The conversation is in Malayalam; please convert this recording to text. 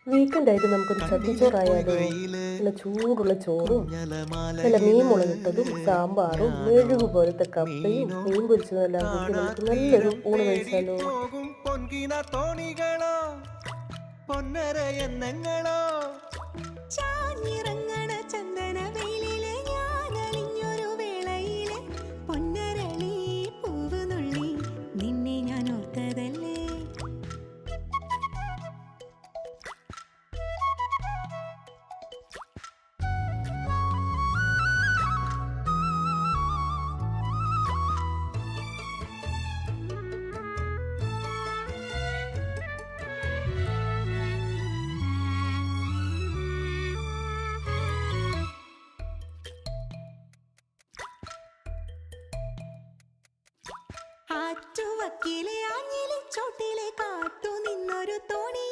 വീക്കെൻഡ് ആയിട്ട് നമുക്കൊരു ചട്ടിച്ചോറായാലോ? നല്ല ചൂടുള്ള ചോറും നല്ല മീൻ മുളകിട്ടതും സാമ്പാറും മെഴുകു പോലത്തെ കപ്പയും മീൻ പൊരിച്ചതും എല്ലാം കൂട്ടി നമുക്ക് നല്ലൊരു ഊണ് കഴിച്ചാലോ? പൊന്നര എന്നങ്ങളോ ആറ്റുവക്കിലെ ആഞ്ഞിലി ചോട്ടിലെ കാത്തു നിന്നൊരു തോണി